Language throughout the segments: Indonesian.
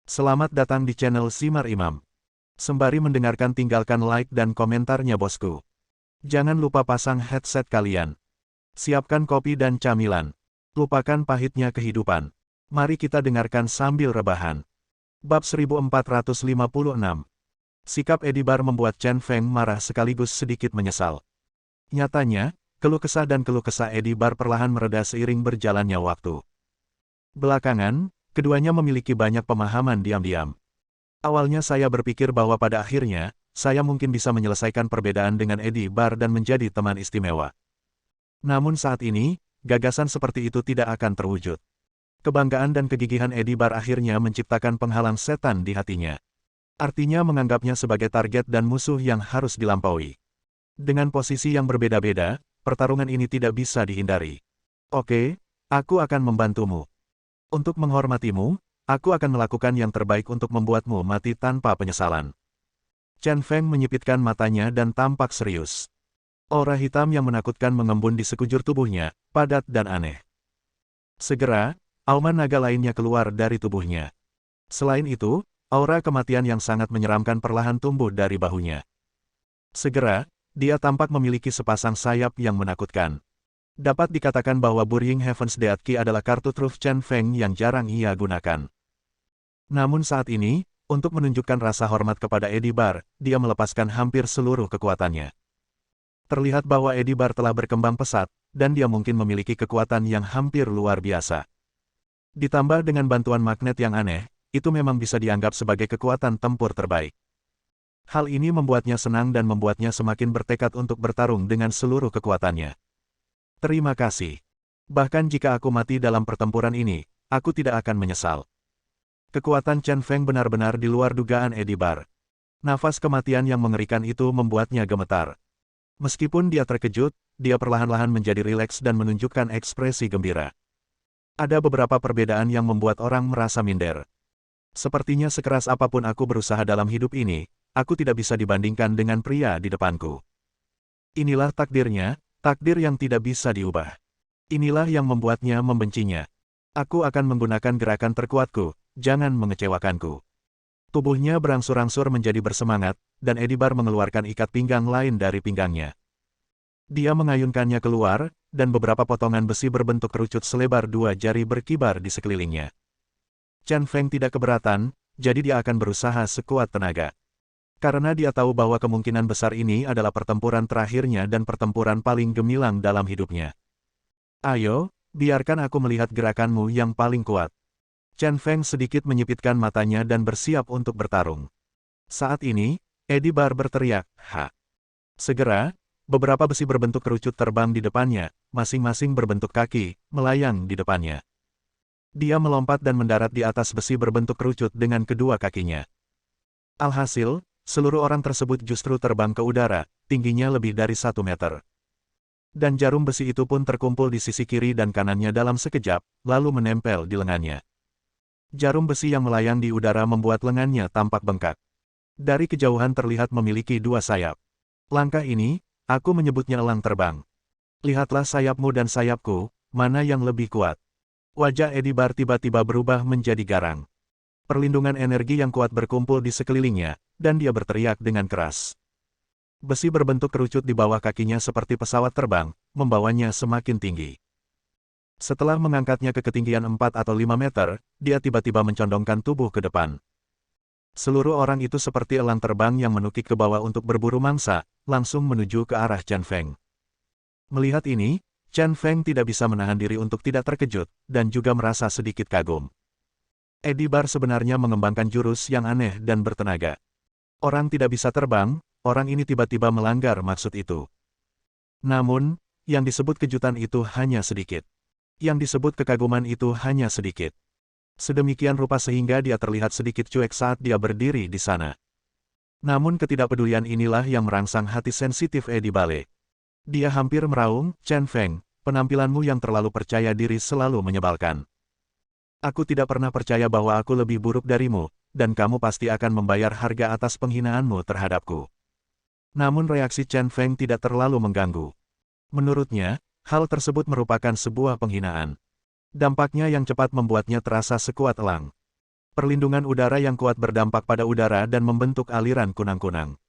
Selamat datang di channel Simar Imam. Sembari mendengarkan tinggalkan like dan komentarnya bosku. Jangan lupa pasang headset kalian. Siapkan kopi dan camilan. Lupakan pahitnya kehidupan. Mari kita dengarkan sambil rebahan. Bab 1456. Sikap Eddie Barr membuat Chen Feng marah sekaligus sedikit menyesal. Nyatanya, keluh kesah dan keluh kesah Eddie Barr perlahan mereda seiring berjalannya waktu. Belakangan, keduanya memiliki banyak pemahaman diam-diam. Awalnya saya berpikir bahwa pada akhirnya, saya mungkin bisa menyelesaikan perbedaan dengan Eddie Barr dan menjadi teman istimewa. Namun saat ini, gagasan seperti itu tidak akan terwujud. Kebanggaan dan kegigihan Eddie Barr akhirnya menciptakan penghalang setan di hatinya. Artinya menganggapnya sebagai target dan musuh yang harus dilampaui. Dengan posisi yang berbeda-beda, pertarungan ini tidak bisa dihindari. Oke, aku akan membantumu. Untuk menghormatimu, aku akan melakukan yang terbaik untuk membuatmu mati tanpa penyesalan. Chen Feng menyipitkan matanya dan tampak serius. Aura hitam yang menakutkan mengembun di sekujur tubuhnya, padat dan aneh. Segera, auman naga lainnya keluar dari tubuhnya. Selain itu, aura kematian yang sangat menyeramkan perlahan tumbuh dari bahunya. Segera, dia tampak memiliki sepasang sayap yang menakutkan. Dapat dikatakan bahwa Burning Heaven's Death Key adalah kartu truf Chen Feng yang jarang ia gunakan. Namun saat ini, untuk menunjukkan rasa hormat kepada Eddie Barr, dia melepaskan hampir seluruh kekuatannya. Terlihat bahwa Eddie Barr telah berkembang pesat, dan dia mungkin memiliki kekuatan yang hampir luar biasa. Ditambah dengan bantuan magnet yang aneh, itu memang bisa dianggap sebagai kekuatan tempur terbaik. Hal ini membuatnya senang dan membuatnya semakin bertekad untuk bertarung dengan seluruh kekuatannya. Terima kasih. Bahkan jika aku mati dalam pertempuran ini, aku tidak akan menyesal. Kekuatan Chen Feng benar-benar di luar dugaan Eddie Barr. Nafas kematian yang mengerikan itu membuatnya gemetar. Meskipun dia terkejut, dia perlahan-lahan menjadi rileks dan menunjukkan ekspresi gembira. Ada beberapa perbedaan yang membuat orang merasa minder. Sepertinya sekeras apapun aku berusaha dalam hidup ini, aku tidak bisa dibandingkan dengan pria di depanku. Inilah takdirnya, takdir yang tidak bisa diubah. Inilah yang membuatnya membencinya. Aku akan menggunakan gerakan terkuatku, jangan mengecewakanku. Tubuhnya berangsur-angsur menjadi bersemangat, dan Eddie Barr mengeluarkan ikat pinggang lain dari pinggangnya. Dia mengayunkannya keluar, dan beberapa potongan besi berbentuk kerucut selebar 2 jari berkibar di sekelilingnya. Chen Feng tidak keberatan, jadi dia akan berusaha sekuat tenaga. Karena dia tahu bahwa kemungkinan besar ini adalah pertempuran terakhirnya dan pertempuran paling gemilang dalam hidupnya. Ayo, biarkan aku melihat gerakanmu yang paling kuat. Chen Feng sedikit menyipitkan matanya dan bersiap untuk bertarung. Saat ini, Eddie Barr berteriak, "Ha!" Segera, beberapa besi berbentuk kerucut terbang di depannya, masing-masing berbentuk kaki, melayang di depannya. Dia melompat dan mendarat di atas besi berbentuk kerucut dengan kedua kakinya. Alhasil, seluruh orang tersebut justru terbang ke udara, tingginya lebih dari 1 meter. Dan jarum besi itu pun terkumpul di sisi kiri dan kanannya dalam sekejap, lalu menempel di lengannya. Jarum besi yang melayang di udara membuat lengannya tampak bengkak. Dari kejauhan terlihat memiliki 2 sayap. Langkah ini, aku menyebutnya elang terbang. Lihatlah sayapmu dan sayapku, mana yang lebih kuat. Wajah Eddie Barr tiba-tiba berubah menjadi garang. Perlindungan energi yang kuat berkumpul di sekelilingnya, dan dia berteriak dengan keras. Besi berbentuk kerucut di bawah kakinya seperti pesawat terbang, membawanya semakin tinggi. Setelah mengangkatnya ke ketinggian 4 atau 5 meter, dia tiba-tiba mencondongkan tubuh ke depan. Seluruh orang itu seperti elang terbang yang menukik ke bawah untuk berburu mangsa, langsung menuju ke arah Chen Feng. Melihat ini, Chen Feng tidak bisa menahan diri untuk tidak terkejut, dan juga merasa sedikit kagum. Eddie Barr sebenarnya mengembangkan jurus yang aneh dan bertenaga. Orang tidak bisa terbang, orang ini tiba-tiba melanggar maksud itu. Namun, yang disebut kejutan itu hanya sedikit. Yang disebut kekaguman itu hanya sedikit. Sedemikian rupa sehingga dia terlihat sedikit cuek saat dia berdiri di sana. Namun ketidakpedulian inilah yang merangsang hati sensitif Eddie Barr. Dia hampir meraung, "Chen Feng, penampilanmu yang terlalu percaya diri selalu menyebalkan. Aku tidak pernah percaya bahwa aku lebih buruk darimu, dan kamu pasti akan membayar harga atas penghinaanmu terhadapku." Namun reaksi Chen Feng tidak terlalu mengganggu. Menurutnya, hal tersebut merupakan sebuah penghinaan. Dampaknya yang cepat membuatnya terasa sekuat elang. Perlindungan udara yang kuat berdampak pada udara dan membentuk aliran kunang-kunang.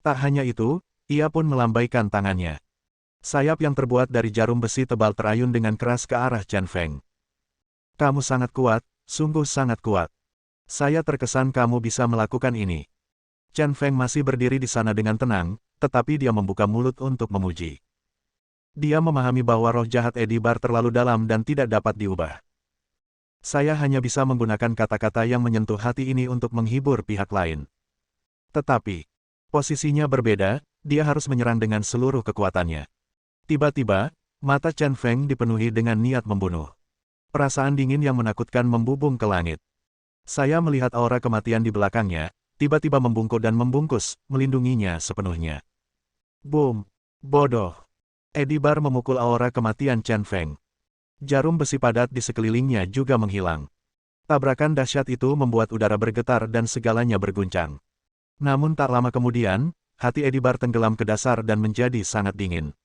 Tak hanya itu, ia pun melambaikan tangannya. Sayap yang terbuat dari jarum besi tebal terayun dengan keras ke arah Chen Feng. Kamu sangat kuat, sungguh sangat kuat. Saya terkesan kamu bisa melakukan ini. Chen Feng masih berdiri di sana dengan tenang, tetapi dia membuka mulut untuk memuji. Dia memahami bahwa roh jahat Edibar terlalu dalam dan tidak dapat diubah. Saya hanya bisa menggunakan kata-kata yang menyentuh hati ini untuk menghibur pihak lain. Tetapi, posisinya berbeda, dia harus menyerang dengan seluruh kekuatannya. Tiba-tiba, mata Chen Feng dipenuhi dengan niat membunuh. Perasaan dingin yang menakutkan membubung ke langit. Saya melihat aura kematian di belakangnya, tiba-tiba membungkuk dan membungkus, melindunginya sepenuhnya. Boom! Bodoh! Edibar memukul aura kematian Chen Feng. Jarum besi padat di sekelilingnya juga menghilang. Tabrakan dahsyat itu membuat udara bergetar dan segalanya berguncang. Namun tak lama kemudian, hati Edibar tenggelam ke dasar dan menjadi sangat dingin.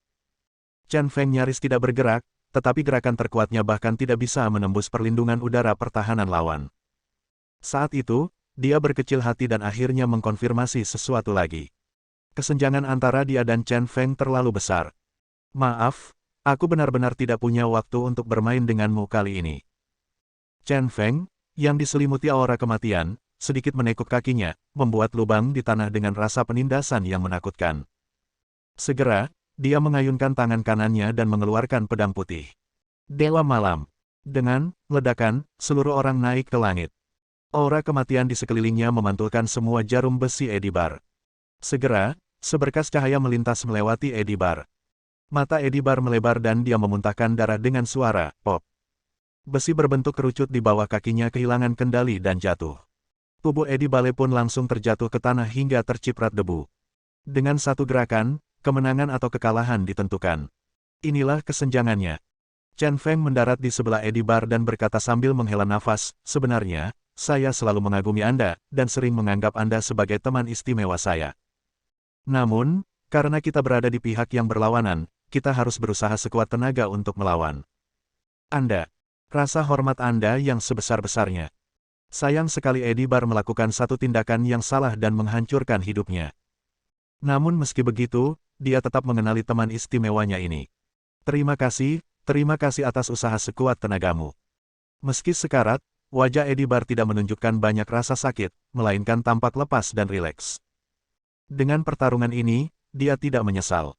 Chen Feng nyaris tidak bergerak, tetapi gerakan terkuatnya bahkan tidak bisa menembus perlindungan udara pertahanan lawan. Saat itu, dia berkecil hati dan akhirnya mengkonfirmasi sesuatu lagi. Kesenjangan antara dia dan Chen Feng terlalu besar. Maaf, aku benar-benar tidak punya waktu untuk bermain denganmu kali ini. Chen Feng, yang diselimuti aura kematian, sedikit menekuk kakinya, membuat lubang di tanah dengan rasa penindasan yang menakutkan. Segera, dia mengayunkan tangan kanannya dan mengeluarkan pedang putih. Dewa Malam. Dengan ledakan, seluruh orang naik ke langit. Aura kematian di sekelilingnya memantulkan semua jarum besi Edibar. Segera, seberkas cahaya melintas melewati Edibar. Mata Edibar melebar dan dia memuntahkan darah dengan suara pop. Besi berbentuk kerucut di bawah kakinya kehilangan kendali dan jatuh. Tubuh Edibar pun langsung terjatuh ke tanah hingga terciprat debu. Dengan satu gerakan, kemenangan atau kekalahan ditentukan. Inilah kesenjangannya. Chen Feng mendarat di sebelah Edibar dan berkata sambil menghela nafas, sebenarnya, saya selalu mengagumi Anda, dan sering menganggap Anda sebagai teman istimewa saya. Namun, karena kita berada di pihak yang berlawanan, kita harus berusaha sekuat tenaga untuk melawan Anda. Rasa hormat Anda yang sebesar-besarnya. Sayang sekali Edibar melakukan satu tindakan yang salah dan menghancurkan hidupnya. Namun meski begitu, dia tetap mengenali teman istimewanya ini. Terima kasih atas usaha sekuat tenagamu. Meski sekarat, wajah Edibar tidak menunjukkan banyak rasa sakit, melainkan tampak lepas dan rileks. Dengan pertarungan ini, dia tidak menyesal.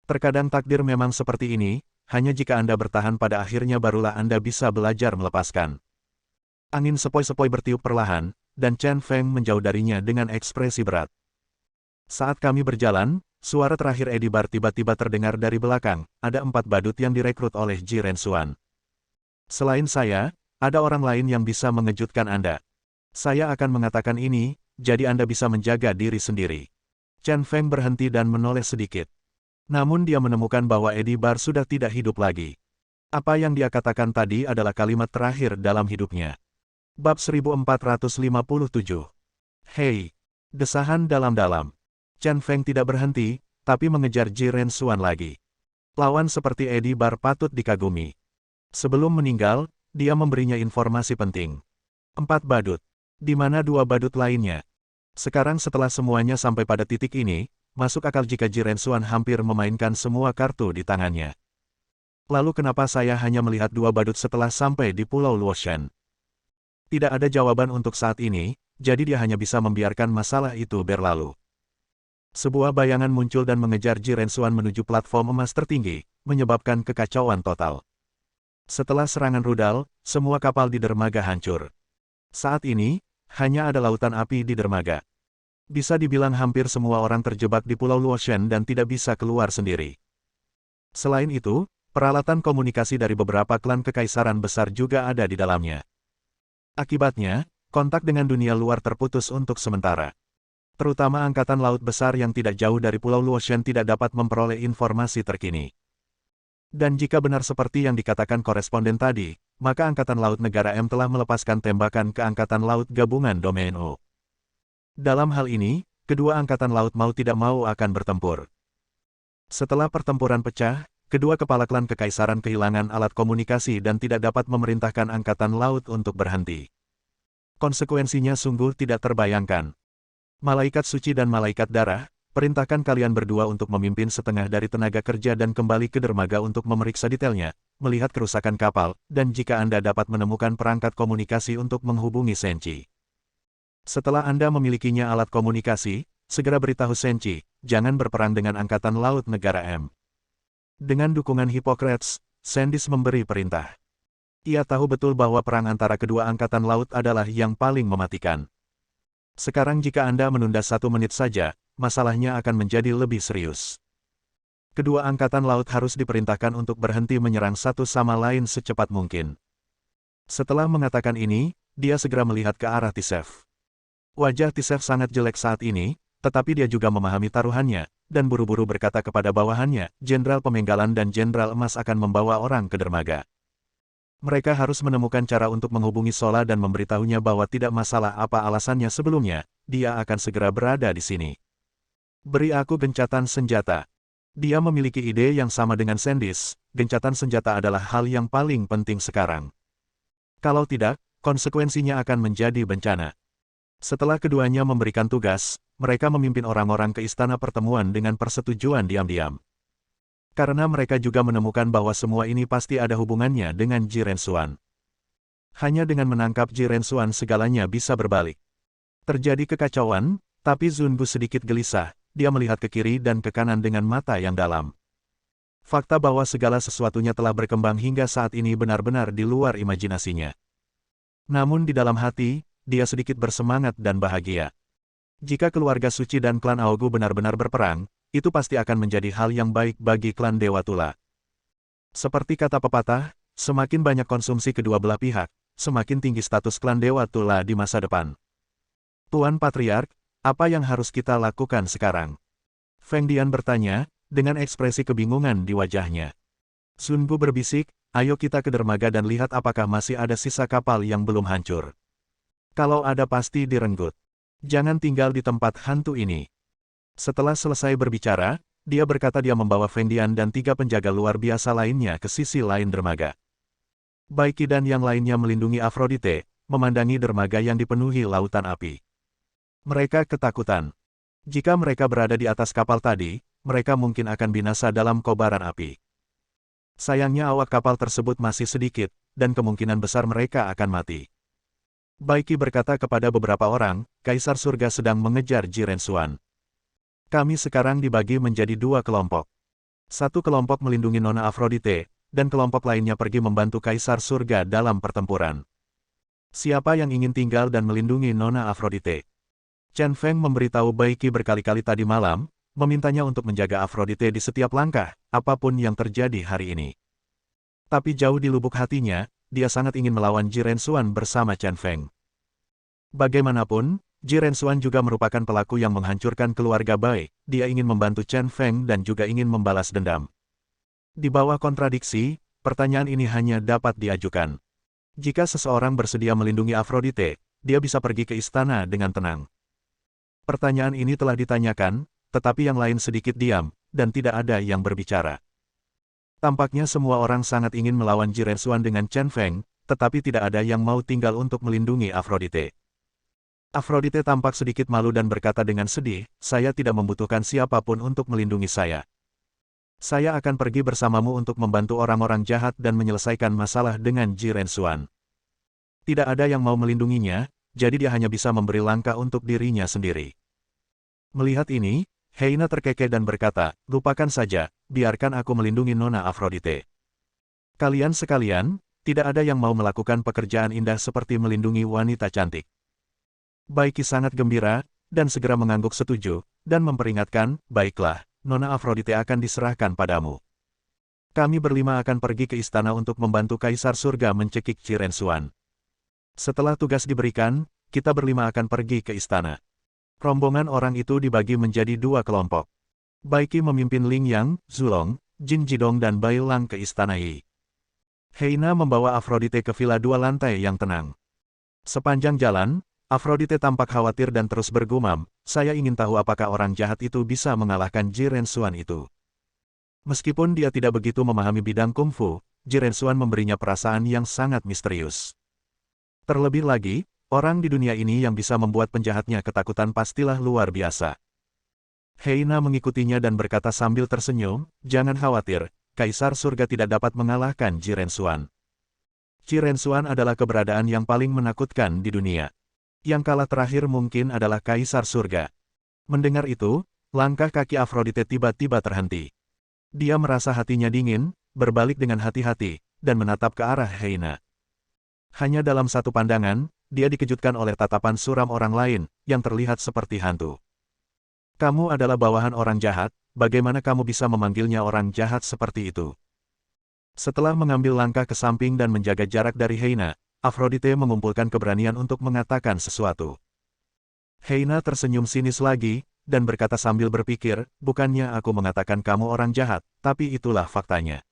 Terkadang takdir memang seperti ini, hanya jika Anda bertahan pada akhirnya barulah Anda bisa belajar melepaskan. Angin sepoi-sepoi bertiup perlahan, dan Chen Feng menjauh darinya dengan ekspresi berat. Saat kami berjalan, suara terakhir Edibar tiba-tiba terdengar dari belakang, ada 4 badut yang direkrut oleh Ji Rensuan. Selain saya, ada orang lain yang bisa mengejutkan Anda. Saya akan mengatakan ini, jadi Anda bisa menjaga diri sendiri. Chen Feng berhenti dan menoleh sedikit. Namun dia menemukan bahwa Edibar sudah tidak hidup lagi. Apa yang dia katakan tadi adalah kalimat terakhir dalam hidupnya. Bab 1457. Hei! Desahan dalam-dalam. Chen Feng tidak berhenti, tapi mengejar Ji Rensuan lagi. Lawan seperti Edibar patut dikagumi. Sebelum meninggal, dia memberinya informasi penting. 4 badut. Di mana 2 badut lainnya? Sekarang setelah semuanya sampai pada titik ini, masuk akal jika Ji Rensuan hampir memainkan semua kartu di tangannya. Lalu kenapa saya hanya melihat 2 badut setelah sampai di Pulau Luoshan? Tidak ada jawaban untuk saat ini, jadi dia hanya bisa membiarkan masalah itu berlalu. Sebuah bayangan muncul dan mengejar Ji Rensuan menuju platform emas tertinggi, menyebabkan kekacauan total. Setelah serangan rudal, semua kapal di dermaga hancur. Saat ini, hanya ada lautan api di dermaga. Bisa dibilang hampir semua orang terjebak di Pulau Luoshan dan tidak bisa keluar sendiri. Selain itu, peralatan komunikasi dari beberapa klan kekaisaran besar juga ada di dalamnya. Akibatnya, kontak dengan dunia luar terputus untuk sementara. Terutama Angkatan Laut Besar yang tidak jauh dari Pulau Luoshan tidak dapat memperoleh informasi terkini. Dan jika benar seperti yang dikatakan koresponden tadi, maka Angkatan Laut Negara M telah melepaskan tembakan ke Angkatan Laut Gabungan Domain O. Dalam hal ini, kedua angkatan laut mau tidak mau akan bertempur. Setelah pertempuran pecah, kedua kepala klan kekaisaran kehilangan alat komunikasi dan tidak dapat memerintahkan angkatan laut untuk berhenti. Konsekuensinya sungguh tidak terbayangkan. Malaikat suci dan malaikat darah, perintahkan kalian berdua untuk memimpin setengah dari tenaga kerja dan kembali ke dermaga untuk memeriksa detailnya, melihat kerusakan kapal, dan jika Anda dapat menemukan perangkat komunikasi untuk menghubungi Senchi. Setelah Anda memilikinya alat komunikasi, segera beritahu Senchi, jangan berperang dengan Angkatan Laut Negara M. Dengan dukungan Hippocrates, Sandys memberi perintah. Ia tahu betul bahwa perang antara kedua angkatan laut adalah yang paling mematikan. Sekarang jika Anda menunda 1 menit saja, masalahnya akan menjadi lebih serius. Kedua angkatan laut harus diperintahkan untuk berhenti menyerang satu sama lain secepat mungkin. Setelah mengatakan ini, dia segera melihat ke arah Tisef. Wajah Tisef sangat jelek saat ini, tetapi dia juga memahami taruhannya, dan buru-buru berkata kepada bawahannya, Jenderal Pemenggalan dan Jenderal Emas akan membawa orang ke dermaga. Mereka harus menemukan cara untuk menghubungi Sola dan memberitahunya bahwa tidak masalah apa alasannya sebelumnya, dia akan segera berada di sini. Beri aku gencatan senjata. Dia memiliki ide yang sama dengan Sandys, gencatan senjata adalah hal yang paling penting sekarang. Kalau tidak, konsekuensinya akan menjadi bencana. Setelah keduanya memberikan tugas, mereka memimpin orang-orang ke istana pertemuan dengan persetujuan diam-diam. Karena mereka juga menemukan bahwa semua ini pasti ada hubungannya dengan Jiren Xuan. Hanya dengan menangkap Jiren Xuan segalanya bisa berbalik. Terjadi kekacauan, tapi Zunbu sedikit gelisah, dia melihat ke kiri dan ke kanan dengan mata yang dalam. Fakta bahwa segala sesuatunya telah berkembang hingga saat ini benar-benar di luar imajinasinya. Namun di dalam hati, dia sedikit bersemangat dan bahagia. Jika keluarga suci dan klan Aogu benar-benar berperang, itu pasti akan menjadi hal yang baik bagi klan Dewa Tula. Seperti kata pepatah, semakin banyak konsumsi kedua belah pihak, semakin tinggi status klan Dewa Tula di masa depan. Tuan Patriark, apa yang harus kita lakukan sekarang? Feng Dian bertanya, dengan ekspresi kebingungan di wajahnya. Sun Bu berbisik, ayo kita ke dermaga dan lihat apakah masih ada sisa kapal yang belum hancur. Kalau ada pasti direnggut. Jangan tinggal di tempat hantu ini. Setelah selesai berbicara, dia berkata dia membawa Feng Dian dan 3 penjaga luar biasa lainnya ke sisi lain dermaga. Baiki dan yang lainnya melindungi Aphrodite, memandangi dermaga yang dipenuhi lautan api. Mereka ketakutan. Jika mereka berada di atas kapal tadi, mereka mungkin akan binasa dalam kobaran api. Sayangnya awak kapal tersebut masih sedikit, dan kemungkinan besar mereka akan mati. Baiki berkata kepada beberapa orang, Kaisar Surga sedang mengejar Jiren Xuan. Kami sekarang dibagi menjadi 2 kelompok. Satu kelompok melindungi Nona Aphrodite, dan kelompok lainnya pergi membantu Kaisar Surga dalam pertempuran. Siapa yang ingin tinggal dan melindungi Nona Aphrodite? Chen Feng memberitahu Baiki berkali-kali tadi malam, memintanya untuk menjaga Aphrodite di setiap langkah, apapun yang terjadi hari ini. Tapi jauh di lubuk hatinya, dia sangat ingin melawan Jiren Xuan bersama Chen Feng. Bagaimanapun, Jiren Xuan juga merupakan pelaku yang menghancurkan keluarga Bai, dia ingin membantu Chen Feng dan juga ingin membalas dendam. Di bawah kontradiksi, pertanyaan ini hanya dapat diajukan. Jika seseorang bersedia melindungi Aphrodite, dia bisa pergi ke istana dengan tenang. Pertanyaan ini telah ditanyakan, tetapi yang lain sedikit diam, dan tidak ada yang berbicara. Tampaknya semua orang sangat ingin melawan Jiren Xuan dengan Chen Feng, tetapi tidak ada yang mau tinggal untuk melindungi Aphrodite. Aphrodite tampak sedikit malu dan berkata dengan sedih, saya tidak membutuhkan siapapun untuk melindungi saya. Saya akan pergi bersamamu untuk membantu orang-orang jahat dan menyelesaikan masalah dengan Jiren Xuan. Tidak ada yang mau melindunginya, jadi dia hanya bisa memberi langkah untuk dirinya sendiri. Melihat ini, Heina terkekeh dan berkata, lupakan saja, biarkan aku melindungi Nona Aphrodite. Kalian sekalian, tidak ada yang mau melakukan pekerjaan indah seperti melindungi wanita cantik. Baiki sangat gembira, dan segera mengangguk setuju, dan memperingatkan, baiklah, Nona Aphrodite akan diserahkan padamu. Kami berlima akan pergi ke istana untuk membantu Kaisar Surga mencekik Jiren Xuan. Setelah tugas diberikan, kita berlima akan pergi ke istana. Rombongan orang itu dibagi menjadi 2 kelompok. Baiki memimpin Ling Yang, Zulong, Jin Jidong dan Bai Lang ke istana Yi. Heina membawa Aphrodite ke villa 2 lantai yang tenang. Sepanjang jalan, Aphrodite tampak khawatir dan terus bergumam, saya ingin tahu apakah orang jahat itu bisa mengalahkan Jiren Xuan itu. Meskipun dia tidak begitu memahami bidang kungfu, Jiren Xuan memberinya perasaan yang sangat misterius. Terlebih lagi, orang di dunia ini yang bisa membuat penjahatnya ketakutan pastilah luar biasa. Heina mengikutinya dan berkata sambil tersenyum, jangan khawatir, Kaisar Surga tidak dapat mengalahkan Jiren Xuan. Jiren Xuan adalah keberadaan yang paling menakutkan di dunia. Yang kalah terakhir mungkin adalah Kaisar Surga. Mendengar itu, langkah kaki Aphrodite tiba-tiba terhenti. Dia merasa hatinya dingin, berbalik dengan hati-hati, dan menatap ke arah Heina. Hanya dalam satu pandangan, dia dikejutkan oleh tatapan suram orang lain, yang terlihat seperti hantu. Kamu adalah bawahan orang jahat, bagaimana kamu bisa memanggilnya orang jahat seperti itu? Setelah mengambil langkah ke samping dan menjaga jarak dari Heina, Aphrodite mengumpulkan keberanian untuk mengatakan sesuatu. Heina tersenyum sinis lagi, dan berkata sambil berpikir, bukannya aku mengatakan kamu orang jahat, tapi itulah faktanya.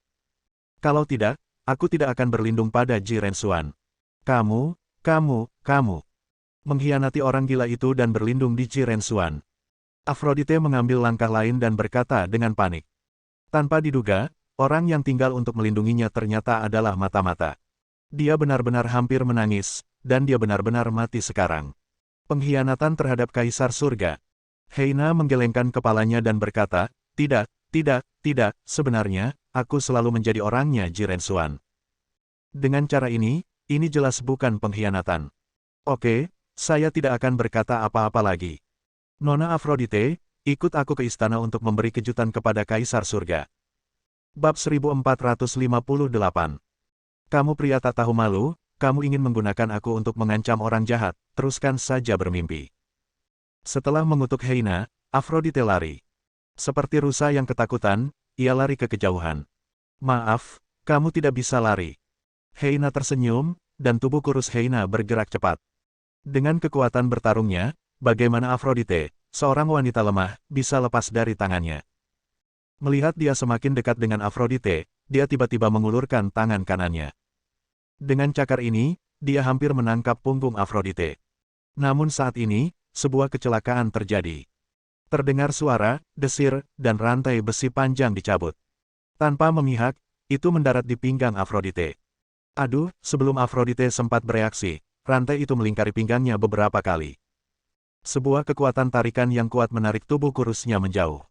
Kalau tidak, aku tidak akan berlindung pada Jiren Xuan. Kamu mengkhianati orang gila itu dan berlindung di Jiren Xuan. Aphrodite mengambil langkah lain dan berkata dengan panik. Tanpa diduga, orang yang tinggal untuk melindunginya ternyata adalah mata-mata. Dia benar-benar hampir menangis, dan dia benar-benar mati sekarang. Pengkhianatan terhadap Kaisar Surga. Heina menggelengkan kepalanya dan berkata, tidak, sebenarnya, aku selalu menjadi orangnya Jiren Xuan. Dengan cara ini jelas bukan pengkhianatan. Oke, saya tidak akan berkata apa-apa lagi. Nona Aphrodite, ikut aku ke istana untuk memberi kejutan kepada Kaisar Surga. Bab 1458. Kamu pria tak tahu malu, kamu ingin menggunakan aku untuk mengancam orang jahat, teruskan saja bermimpi. Setelah mengutuk Heina, Aphrodite lari. Seperti rusa yang ketakutan, ia lari ke kejauhan. Maaf, kamu tidak bisa lari. Heina tersenyum, dan tubuh kurus Heina bergerak cepat. Dengan kekuatan bertarungnya, bagaimana Aphrodite, seorang wanita lemah, bisa lepas dari tangannya. Melihat dia semakin dekat dengan Aphrodite, dia tiba-tiba mengulurkan tangan kanannya. Dengan cakar ini, dia hampir menangkap punggung Aphrodite. Namun saat ini, sebuah kecelakaan terjadi. Terdengar suara, desir, dan rantai besi panjang dicabut. Tanpa memihak, itu mendarat di pinggang Aphrodite. Aduh, sebelum Aphrodite sempat bereaksi, rantai itu melingkari pinggangnya beberapa kali. Sebuah kekuatan tarikan yang kuat menarik tubuh kurusnya menjauh.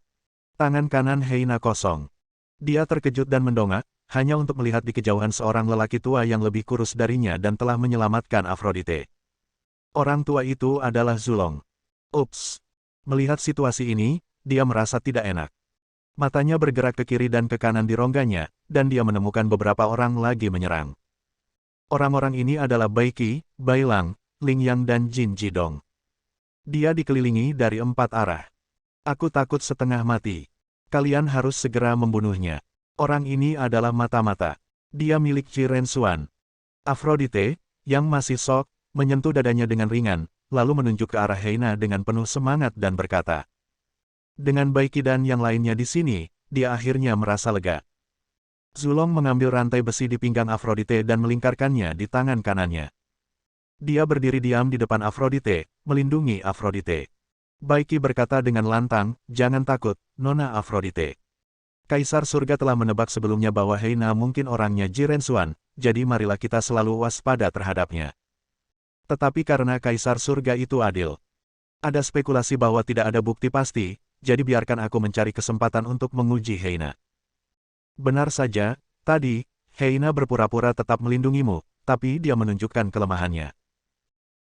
Tangan kanan Heina kosong. Dia terkejut dan mendongak, hanya untuk melihat di kejauhan seorang lelaki tua yang lebih kurus darinya dan telah menyelamatkan Aphrodite. Orang tua itu adalah Zulong. Ups. Melihat situasi ini, dia merasa tidak enak. Matanya bergerak ke kiri dan ke kanan di rongganya, dan dia menemukan beberapa orang lagi menyerang. Orang-orang ini adalah Bai Qi, Bai Lang, Ling Yang dan Jin Jidong. Dia dikelilingi dari 4 arah. Aku takut setengah mati. Kalian harus segera membunuhnya. Orang ini adalah mata-mata. Dia milik Jiren Xuan. Aphrodite, yang masih shock, menyentuh dadanya dengan ringan, lalu menunjuk ke arah Heina dengan penuh semangat dan berkata. Dengan Bai Qi dan yang lainnya di sini, dia akhirnya merasa lega. Zulong mengambil rantai besi di pinggang Aphrodite dan melingkarkannya di tangan kanannya. Dia berdiri diam di depan Aphrodite, melindungi Aphrodite. Bai Qi berkata dengan lantang, jangan takut, Nona Aphrodite. Kaisar Surga telah menebak sebelumnya bahwa Heina mungkin orangnya Jiren Xuan, jadi marilah kita selalu waspada terhadapnya. Tetapi karena Kaisar Surga itu adil. Ada spekulasi bahwa tidak ada bukti pasti, jadi biarkan aku mencari kesempatan untuk menguji Heina. Benar saja, tadi, Heina berpura-pura tetap melindungimu, tapi dia menunjukkan kelemahannya.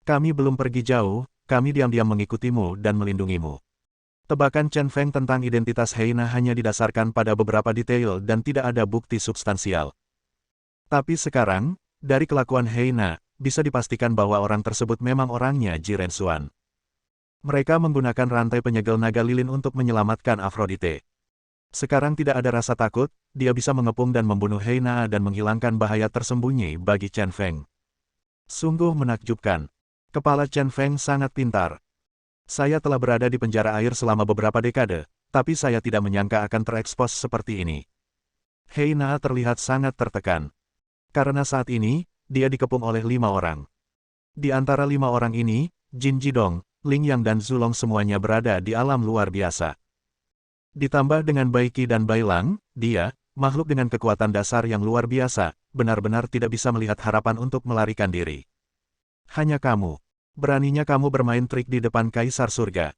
Kami belum pergi jauh, kami diam-diam mengikutimu dan melindungimu. Tebakan Chen Feng tentang identitas Heina hanya didasarkan pada beberapa detail dan tidak ada bukti substansial. Tapi sekarang, dari kelakuan Heina, bisa dipastikan bahwa orang tersebut memang orangnya Jiren Xuan. Mereka menggunakan rantai penyegel naga lilin untuk menyelamatkan Aphrodite. Sekarang tidak ada rasa takut, dia bisa mengepung dan membunuh Heina dan menghilangkan bahaya tersembunyi bagi Chen Feng. Sungguh menakjubkan. Kepala Chen Feng sangat pintar. Saya telah berada di penjara air selama beberapa dekade, tapi saya tidak menyangka akan terekspos seperti ini. Heina terlihat sangat tertekan. Karena saat ini, dia dikepung oleh 5 orang. Di antara 5 orang ini, Jin Jidong, Ling Yang dan Zulong semuanya berada di alam luar biasa. Ditambah dengan Bai Qi dan Bai Lang, dia, makhluk dengan kekuatan dasar yang luar biasa, benar-benar tidak bisa melihat harapan untuk melarikan diri. Hanya kamu. Beraninya kamu bermain trik di depan Kaisar Surga.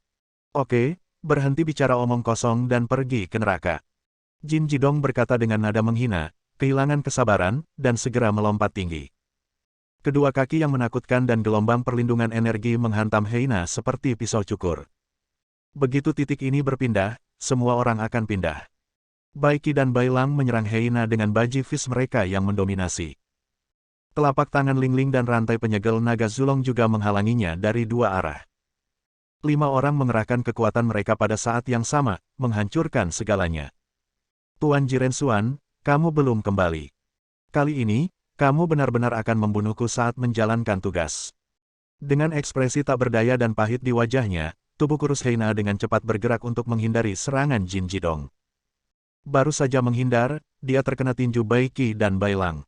Oke, berhenti bicara omong kosong dan pergi ke neraka. Jin Jidong berkata dengan nada menghina, kehilangan kesabaran, dan segera melompat tinggi. Kedua kaki yang menakutkan dan gelombang perlindungan energi menghantam Heina seperti pisau cukur. Begitu titik ini berpindah, semua orang akan pindah. Bai Qi dan Bai Lang menyerang Heina dengan baji fis mereka yang mendominasi. Telapak tangan Ling Ling dan rantai penyegel naga Zulong juga menghalanginya dari dua arah. 5 orang mengerahkan kekuatan mereka pada saat yang sama, menghancurkan segalanya. Tuan Jirensuan, kamu belum kembali. Kali ini, kamu benar-benar akan membunuhku saat menjalankan tugas. Dengan ekspresi tak berdaya dan pahit di wajahnya, tubuh kurus Heina dengan cepat bergerak untuk menghindari serangan Jin Jidong. Baru saja menghindar, dia terkena tinju Bai Qi dan Bai Lang.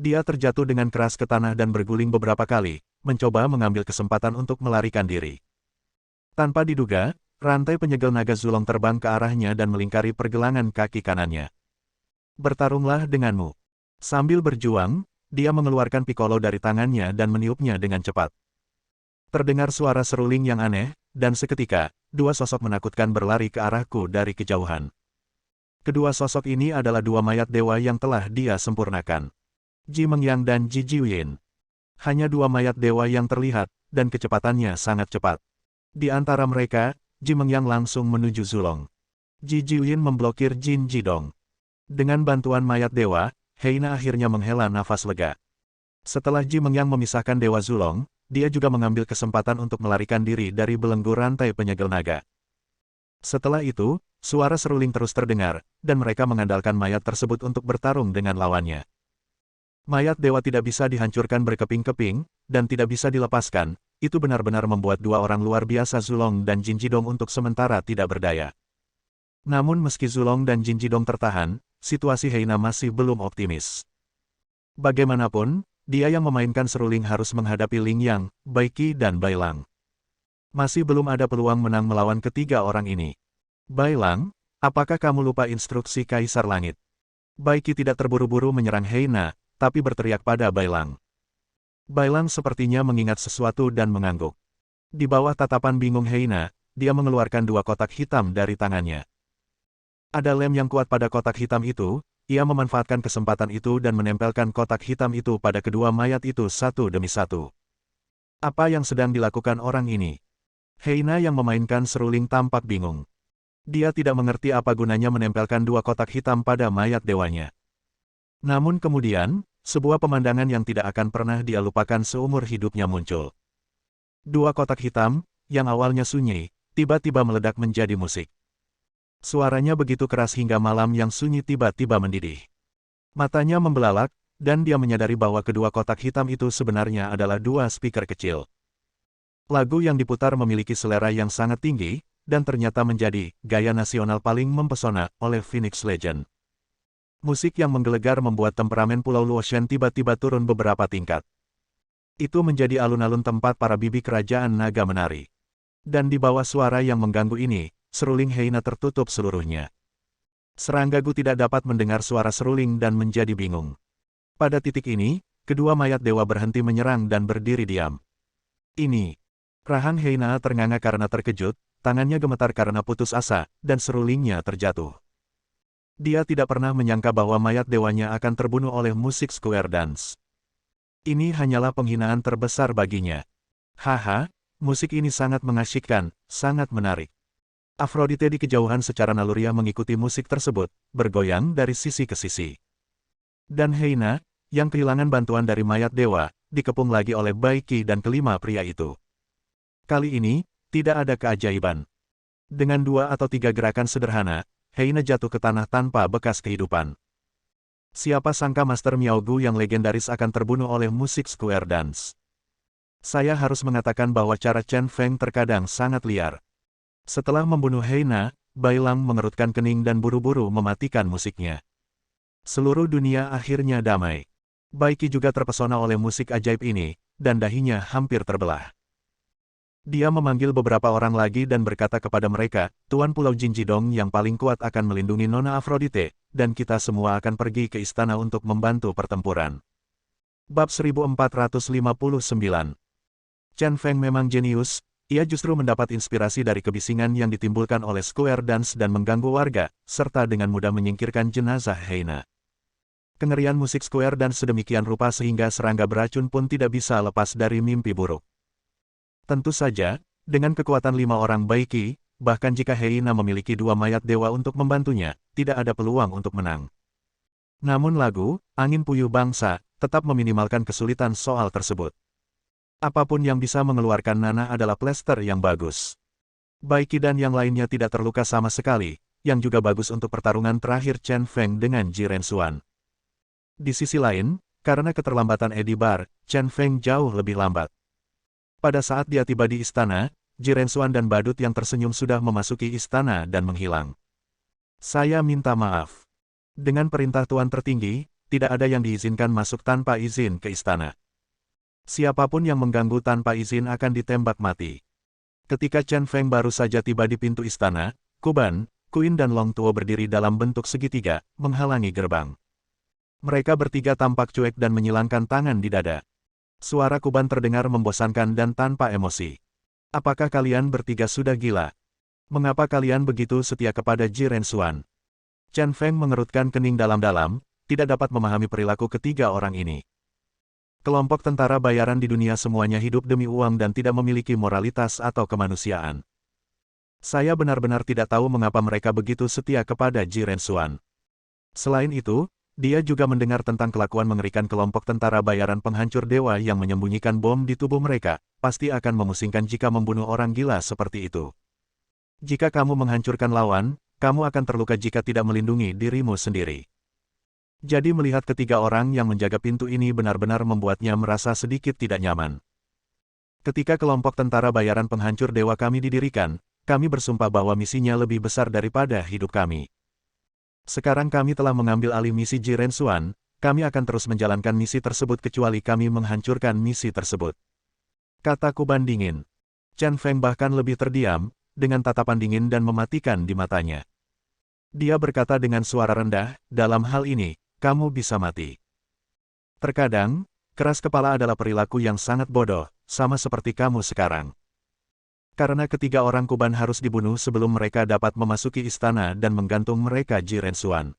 Dia terjatuh dengan keras ke tanah dan berguling beberapa kali, mencoba mengambil kesempatan untuk melarikan diri. Tanpa diduga, rantai penyegel naga Zulong terbang ke arahnya dan melingkari pergelangan kaki kanannya. Bertarunglah denganmu. Sambil berjuang, dia mengeluarkan Piccolo dari tangannya dan meniupnya dengan cepat. Terdengar suara seruling yang aneh, dan seketika, dua sosok menakutkan berlari ke arahku dari kejauhan. Kedua sosok ini adalah dua mayat dewa yang telah dia sempurnakan. Ji Mengyang dan Ji Jiuyin. Hanya dua mayat dewa yang terlihat, dan kecepatannya sangat cepat. Di antara mereka, Ji Mengyang langsung menuju Zulong. Ji Jiuyin memblokir Jin Jidong. Dengan bantuan mayat dewa, Heina akhirnya menghela nafas lega. Setelah Ji Mengyang memisahkan Dewa Zulong, dia juga mengambil kesempatan untuk melarikan diri dari belenggu rantai penyegel naga. Setelah itu, suara seruling terus terdengar, dan mereka mengandalkan mayat tersebut untuk bertarung dengan lawannya. Mayat dewa tidak bisa dihancurkan berkeping-keping, dan tidak bisa dilepaskan, itu benar-benar membuat dua orang luar biasa Zulong dan Jin Jidong untuk sementara tidak berdaya. Namun meski Zulong dan Jin Jidong tertahan, situasi Heina masih belum optimis. Bagaimanapun, dia yang memainkan seruling harus menghadapi Ling Yang, Bai Qi dan Bai Lang. Masih belum ada peluang menang melawan ketiga orang ini. Bai Lang, apakah kamu lupa instruksi Kaisar Langit? Bai Qi tidak terburu-buru menyerang Heina, tapi berteriak pada Bai Lang. Bai Lang sepertinya mengingat sesuatu dan mengangguk. Di bawah tatapan bingung Heina, dia mengeluarkan dua kotak hitam dari tangannya. Ada lem yang kuat pada kotak hitam itu, ia memanfaatkan kesempatan itu dan menempelkan kotak hitam itu pada kedua mayat itu satu demi satu. Apa yang sedang dilakukan orang ini? Heina yang memainkan seruling tampak bingung. Dia tidak mengerti apa gunanya menempelkan dua kotak hitam pada mayat dewanya. Namun kemudian, sebuah pemandangan yang tidak akan pernah dia lupakan seumur hidupnya muncul. Dua kotak hitam, yang awalnya sunyi, tiba-tiba meledak menjadi musik. Suaranya begitu keras hingga malam yang sunyi tiba-tiba mendidih. Matanya membelalak, dan dia menyadari bahwa kedua kotak hitam itu sebenarnya adalah dua speaker kecil. Lagu yang diputar memiliki selera yang sangat tinggi, dan ternyata menjadi gaya nasional paling mempesona oleh Phoenix Legend. Musik yang menggelegar membuat temperamen Pulau Luotian tiba-tiba turun beberapa tingkat. Itu menjadi alun-alun tempat para bibi kerajaan naga menari. Dan di bawah suara yang mengganggu ini, seruling Heina tertutup seluruhnya. Seranggagu tidak dapat mendengar suara seruling dan menjadi bingung. Pada titik ini, kedua mayat dewa berhenti menyerang dan berdiri diam. Ini. Rahang Heina ternganga karena terkejut, tangannya gemetar karena putus asa, dan serulingnya terjatuh. Dia tidak pernah menyangka bahwa mayat dewanya akan terbunuh oleh musik square dance. Ini hanyalah penghinaan terbesar baginya. Haha, musik ini sangat mengasyikkan, sangat menarik. Afrodite di kejauhan secara naluriah mengikuti musik tersebut, bergoyang dari sisi ke sisi. Dan Heina, yang kehilangan bantuan dari mayat dewa, dikepung lagi oleh Bai Qi dan kelima pria itu. Kali ini, tidak ada keajaiban. Dengan 2 atau 3 gerakan sederhana, Heina jatuh ke tanah tanpa bekas kehidupan. Siapa sangka Master Miao Gu yang legendaris akan terbunuh oleh musik square dance. Saya harus mengatakan bahwa cara Chen Feng terkadang sangat liar. Setelah membunuh Heina, Bai Lang mengerutkan kening dan buru-buru mematikan musiknya. Seluruh dunia akhirnya damai. Bai Qi juga terpesona oleh musik ajaib ini, dan dahinya hampir terbelah. Dia memanggil beberapa orang lagi dan berkata kepada mereka, Tuan Pulau Jin Jidong yang paling kuat akan melindungi Nona Afrodite, dan kita semua akan pergi ke istana untuk membantu pertempuran. Bab 1459 Chen Feng memang jenius, ia justru mendapat inspirasi dari kebisingan yang ditimbulkan oleh Square Dance dan mengganggu warga, serta dengan mudah menyingkirkan jenazah Heina. Kengerian musik Square Dance sedemikian rupa sehingga serangga beracun pun tidak bisa lepas dari mimpi buruk. Tentu saja, dengan kekuatan 5 orang Baiki, bahkan jika Heina memiliki 2 mayat dewa untuk membantunya, tidak ada peluang untuk menang. Namun lagu, Angin Puyuh Bangsa, tetap meminimalkan kesulitan soal tersebut. Apapun yang bisa mengeluarkan nanah adalah plester yang bagus. Baiki dan yang lainnya tidak terluka sama sekali, yang juga bagus untuk pertarungan terakhir Chen Feng dengan Ji Rensuan. Di sisi lain, karena keterlambatan Eddie Bar, Chen Feng jauh lebih lambat. Pada saat dia tiba di istana, Ji Rensuan dan badut yang tersenyum sudah memasuki istana dan menghilang. Saya minta maaf. Dengan perintah Tuan Tertinggi, tidak ada yang diizinkan masuk tanpa izin ke istana. Siapapun yang mengganggu tanpa izin akan ditembak mati. Ketika Chen Feng baru saja tiba di pintu istana, Kuban, Queen dan Long Tuo berdiri dalam bentuk segitiga, menghalangi gerbang. Mereka bertiga tampak cuek dan menyilangkan tangan di dada. Suara Kuban terdengar membosankan dan tanpa emosi. Apakah kalian bertiga sudah gila? Mengapa kalian begitu setia kepada Ji Rensuan? Chen Feng mengerutkan kening dalam-dalam, tidak dapat memahami perilaku ketiga orang ini. Kelompok tentara bayaran di dunia semuanya hidup demi uang dan tidak memiliki moralitas atau kemanusiaan. Saya benar-benar tidak tahu mengapa mereka begitu setia kepada Ji Rensuan. Selain itu, dia juga mendengar tentang kelakuan mengerikan kelompok tentara bayaran penghancur dewa yang menyembunyikan bom di tubuh mereka, pasti akan memusingkan jika membunuh orang gila seperti itu. Jika kamu menghancurkan lawan, kamu akan terluka jika tidak melindungi dirimu sendiri. Jadi melihat ketiga orang yang menjaga pintu ini benar-benar membuatnya merasa sedikit tidak nyaman. Ketika kelompok tentara bayaran penghancur dewa kami didirikan, kami bersumpah bahwa misinya lebih besar daripada hidup kami. Sekarang kami telah mengambil alih misi Ji Rensuan, kami akan terus menjalankan misi tersebut kecuali kami menghancurkan misi tersebut. Kata Kuban dingin. Chen Feng bahkan lebih terdiam, dengan tatapan dingin dan mematikan di matanya. Dia berkata dengan suara rendah, dalam hal ini, kamu bisa mati. Terkadang, keras kepala adalah perilaku yang sangat bodoh, sama seperti kamu sekarang. Karena ketiga orang Kuban harus dibunuh sebelum mereka dapat memasuki istana dan menggantung mereka Ji Rensuan.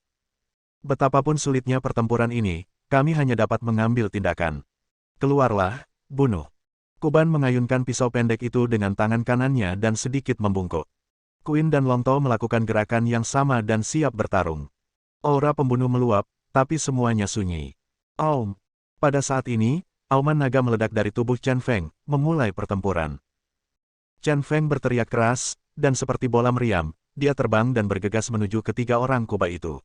Betapapun sulitnya pertempuran ini, kami hanya dapat mengambil tindakan. Keluarlah, bunuh. Kuban mengayunkan pisau pendek itu dengan tangan kanannya dan sedikit membungkuk. Queen dan Long Tuo melakukan gerakan yang sama dan siap bertarung. Aura pembunuh meluap, tapi semuanya sunyi. Aum. Pada saat ini, auman naga meledak dari tubuh Chen Feng, memulai pertempuran. Chen Feng berteriak keras, dan seperti bola meriam, dia terbang dan bergegas menuju ketiga orang kuba itu.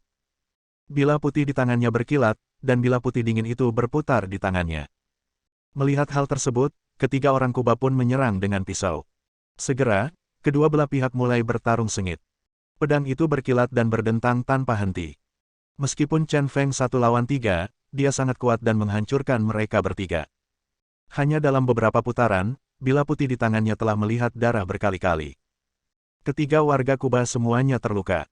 Bila putih di tangannya berkilat, dan bila putih dingin itu berputar di tangannya. Melihat hal tersebut, ketiga orang kuba pun menyerang dengan pisau. Segera, kedua belah pihak mulai bertarung sengit. Pedang itu berkilat dan berdentang tanpa henti. Meskipun Chen Feng 1 lawan 3, dia sangat kuat dan menghancurkan mereka bertiga. Hanya dalam beberapa putaran, bila putih di tangannya telah melihat darah berkali-kali. Ketiga warga Kuba semuanya terluka.